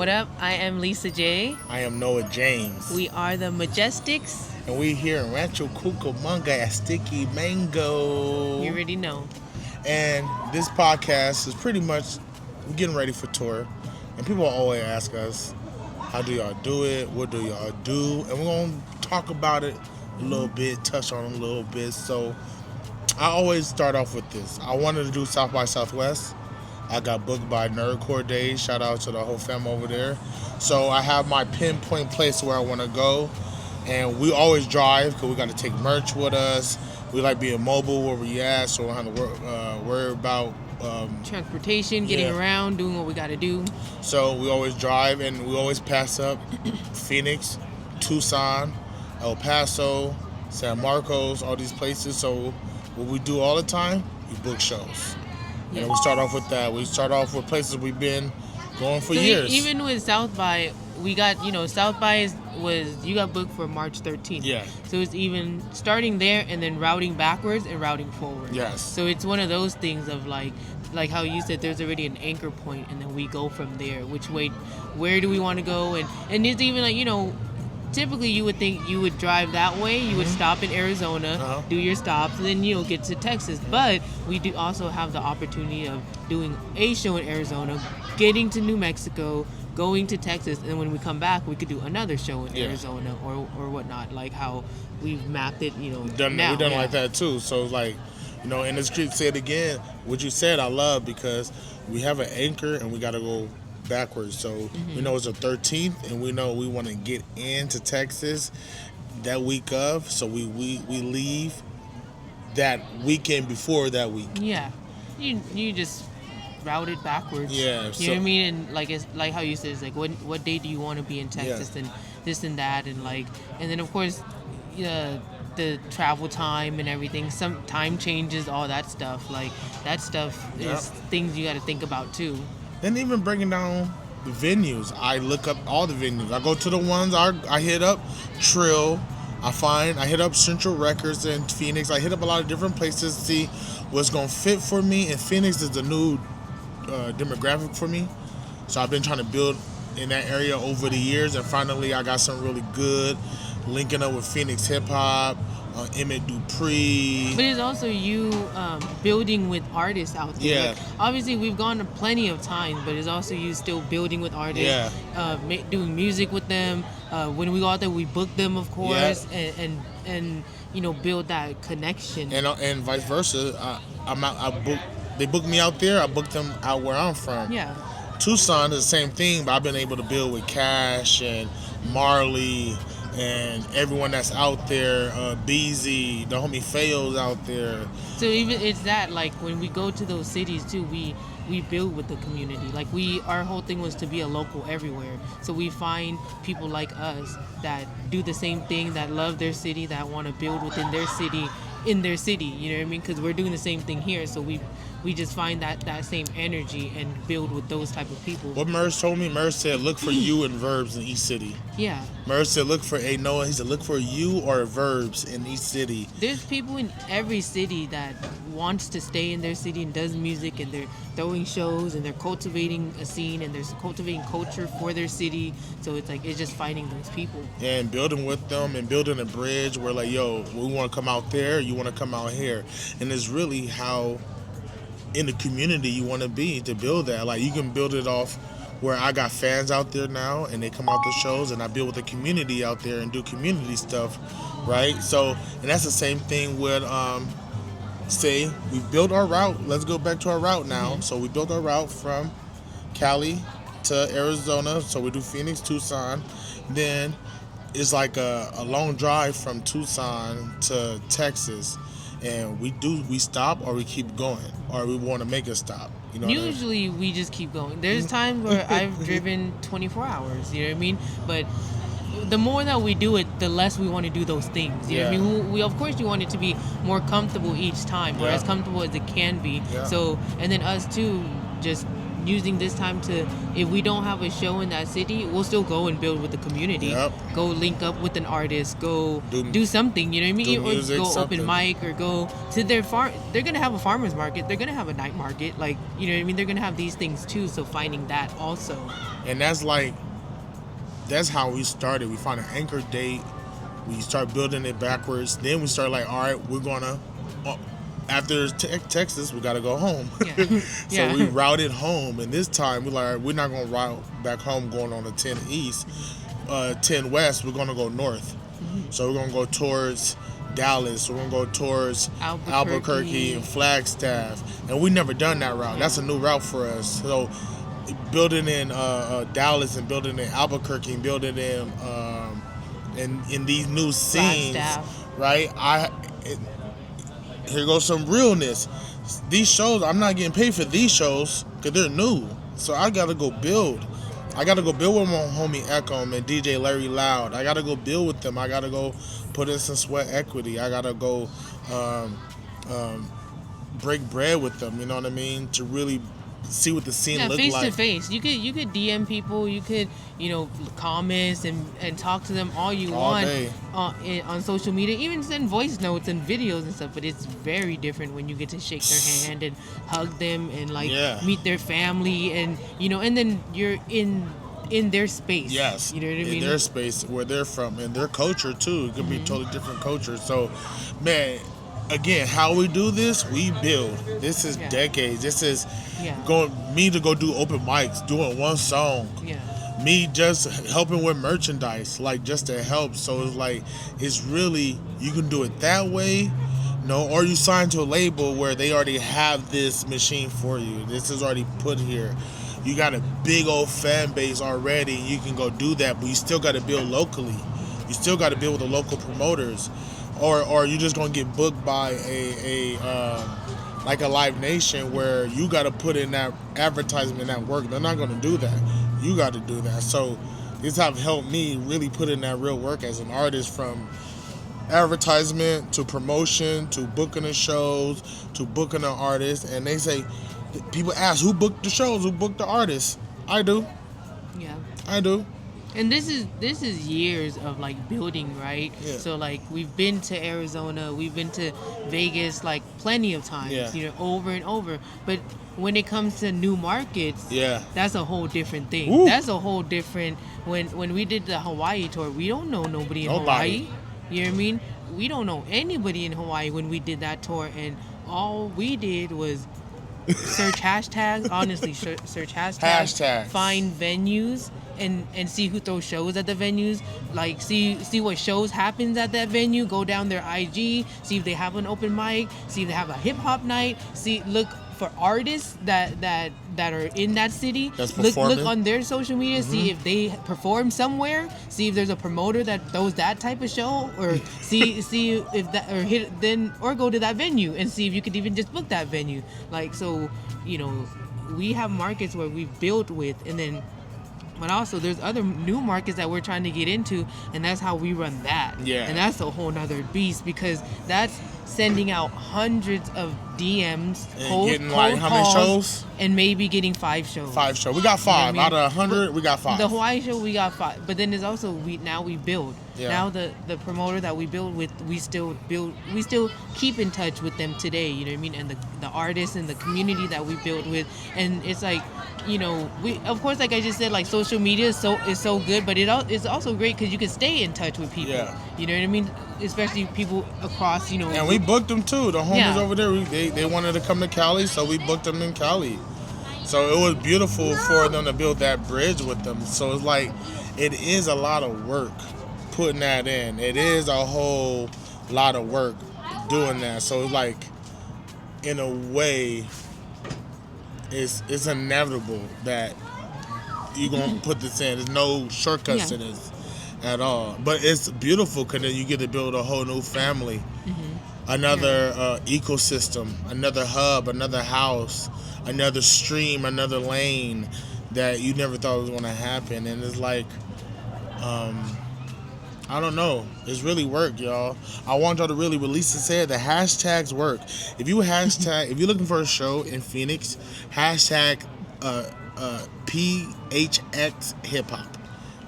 What up? I am Lisa J. I am Noah James. We are the Majestics. And we here in Rancho Cucamonga at Sticky Mango. You already know. And this podcast is pretty much, we're getting ready for tour. And people always ask us, how do y'all do it? What do y'all do? And we're going to talk about it a little bit, touch on it a little bit. So I always start off with this. I wanted to do South by Southwest. I got booked by Nerdcore Days. Shout out to the whole fam over there. So I have my pinpoint place where I want to go. And we always drive because we got to take merch with us. We like being mobile where we at, so we don't have to worry about transportation, getting around, doing what we got to do. So we always drive, and we always pass up Phoenix, Tucson, El Paso, San Marcos, all these places. So what we do all the time, we book shows. Yes. And we start off with that. We start off with places we've been going for years. Even with South by, we got, South by you got booked for March 13th. Yeah. So it's even starting there and then routing backwards and routing forward. Yes. So it's one of those things of like how you said, there's already an anchor point and then we go from there. Where do we want to go? And it's even like, typically you would think you would drive that way. You would stop in Arizona, do your stops, and then get to Texas. But we do also have the opportunity of doing a show in Arizona, getting to New Mexico, going to Texas, and then when we come back, we could do another show in Arizona or whatnot, like how we've mapped it, We've done like that too. So like, and the street said again, what you said I love because we have an anchor and we got to go backwards. So we know it's the 13th and we know we want to get into Texas that week of. So we leave that weekend before that week. Yeah. You just route it backwards. Yeah. You know what I mean? And like it's like how you said, it's like what day do you want to be in Texas and this and that and then of course the travel time and everything, some time changes, all that stuff. Like that stuff is things you got to think about too. And even breaking down the venues, I look up all the venues. I go to the ones I hit up Trill. I hit up Central Records in Phoenix. I hit up a lot of different places to see what's gonna fit for me. And Phoenix is a new demographic for me, so I've been trying to build in that area over the years. And finally, I got some really good linking up with Phoenix hip hop. Emmett Dupree. But it's also you building with artists out there. Yeah. Like, obviously, we've gone to plenty of times, but it's also you still building with artists, doing music with them. When we go out there, we book them, of course, and build that connection. And vice versa. They book me out there. I book them out where I'm from. Yeah. Tucson is the same thing, but I've been able to build with Cash and Marley and everyone that's out there, Beezy, the homie Fayo's out there. So even it's that, like, when we go to those cities too, we build with the community. Like our whole thing was to be a local everywhere. So we find people like us that do the same thing, that love their city, that want to build within their city, in their city. You know what I mean? Because we're doing the same thing here. So we just find that same energy and build with those type of people. What Merz told me, Merz said, look for you and verbs in each city. Yeah. Merz said, look for Noah. He said, look for you or verbs in each city. There's people in every city that wants to stay in their city and does music, and they're throwing shows and they're cultivating a scene and they're cultivating culture for their city. So it's just finding those people. Yeah, and building with them and building a bridge where like, yo, we want to come out there, you want to come out here. And it's really how in the community you want to be to build that. Like you can build it off where I got fans out there now and they come out to shows and I build with the community out there and do community stuff, right? So, and that's the same thing with, say we built our route. Let's go back to our route now. So we built our route from Cali to Arizona. So we do Phoenix, Tucson. Then it's like a long drive from Tucson to Texas. And we stop or we keep going or we want to make a stop. Usually we just keep going. There's times where I've driven 24 hours, you know what I mean? But the more that we do it, the less we want to do those things. You know what I mean? We of course you want it to be more comfortable each time, or as comfortable as it can be. Yeah. So, and then us too, just using this time to, if we don't have a show in that city, we'll still go and build with the community. Yep. Go link up with an artist. Go do something. You know what I mean? Do music, or go something. open mic, or go to their farm. They're gonna have a farmers market. They're gonna have a night market. Like, you know what I mean? They're gonna have these things too. So finding that also. And that's how we started. We found an anchor date. We start building it backwards. Then we start like, all right, we're gonna. After Texas, we got to go home. Yeah. So we routed home, and this time we're like, all right, we're not going to route back home going on the 10 East. 10 West, we're going to go north. Mm-hmm. So we're going to go towards Dallas. We're going to go towards Albuquerque and Flagstaff. And we never done that route. That's a new route for us. So building in Dallas and building in Albuquerque and building in these new scenes, right? Here goes some realness. These shows, I'm not getting paid for these shows because they're new. So I got to go build. I got to go build with my homie Echo and DJ Larry Loud. I got to go build with them. I got to go put in some sweat equity. I got to go break bread with them, you know what I mean? To really see what the scene look face like. To face. You could DM people, you could, comments and talk to them all you want on social media, even send voice notes and videos and stuff, but it's very different when you get to shake their hand and hug them and meet their family, and and then you're in their space. Yes. You know what I mean? In their space, where they're from, and their culture too. It could be totally different culture. So, man, again, how we do this, we build. This is decades. This is me to go do open mics, doing one song. Yeah. Me just helping with merchandise, like just to help. So it's like, it's really, you can do it that way, or you sign to a label where they already have this machine for you. This is already put here. You got a big old fan base already. You can go do that, but you still got to build locally. You still got to build with the local promoters. Or you're just gonna get booked by a Live Nation where you gotta put in that advertisement and that work. They're not gonna do that. You got to do that. So this have helped me really put in that real work as an artist, from advertisement to promotion to booking the shows to booking the artists. And they say, people ask, who booked the shows? Who booked the artists? I do. Yeah. I do. And this is years of building, right? Yeah. So we've been to Arizona, we've been to Vegas plenty of times, over and over. But when it comes to new markets, that's a whole different thing. Woo. That's a whole different. When we did the Hawaii tour, we don't know nobody in Hawaii. You know what I mean? We don't know anybody in Hawaii when we did that tour, and all we did was search hashtags. Honestly, search hashtags. Find venues. And see who throws shows at the venues, see what shows happens at that venue, go down their IG, see if they have an open mic, see if they have a hip hop night, look for artists that are in that city, look on their social media, see if they perform somewhere, see if there's a promoter that throws that type of show, or see if that, or go to that venue and see if you could even just book that venue. We have markets where we've built with, and then but also there's other new markets that we're trying to get into, and that's how we run that. Yeah. And that's a whole nother beast, because that's sending out hundreds of DMs, and getting how many shows? And maybe getting 5 shows. 5 shows. We got 5. Out of 100, we got 5. The Hawaii show, we got 5. But then there's also, we build. Yeah. Now the promoter that we build with, we still keep in touch with them today, you know what I mean? And the artists and the community that we build with. And it's we, of course, like I just said, social media is so good, but it's also great because you can stay in touch with people. Yeah. You know what I mean? Especially people across, And we booked them too. The homies over there, they wanted to come to Cali, so we booked them in Cali. So it was beautiful for them to build that bridge with them. So it's it is a lot of work putting that in. It is a whole lot of work doing that. So it's in a way, it's inevitable that you're going to put this in. There's no shortcuts to this at all. But it's beautiful because then you get to build a whole new family. Mm-hmm. Another ecosystem, another hub, another house, another stream, another lane that you never thought was going to happen. And it's I don't know. It's really work, y'all. I want y'all to really release and say it. The hashtags work. If you're looking for a show in Phoenix, hashtag PHX hip hop.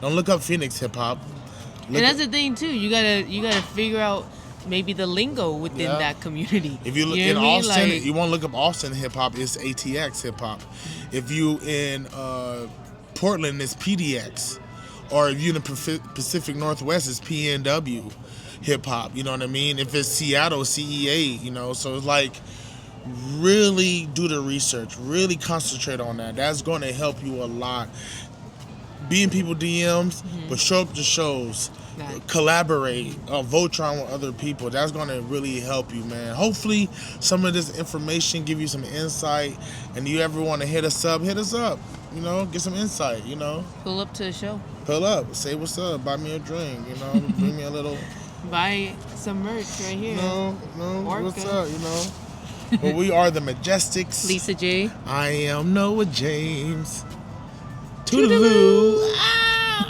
Don't look up Phoenix hip hop. And that's the thing too. You gotta figure out maybe the lingo within that community. If you look in Austin, you want to look up Austin hip hop, it's ATX hip hop. If you in Portland, it's PDX. Or if you in the Pacific Northwest, it's PNW hip hop. You know what I mean? If it's Seattle, CEA. You know, so it's like really do the research, really concentrate on that. That's going to help you a lot. Be in people DMs, but show up to shows. Collaborate, Voltron with other people. That's going to really help you, man. Hopefully some of this information give you some insight, and you ever want to hit us up, you know, get some insight, you know. Pull up to the show. Pull up, say what's up, buy me a drink, you know, bring me a little. Buy some merch right here. No, what's up, you know. Well, we are the Majestics. Lisa J. I am Noah James. Toodaloo. Ah!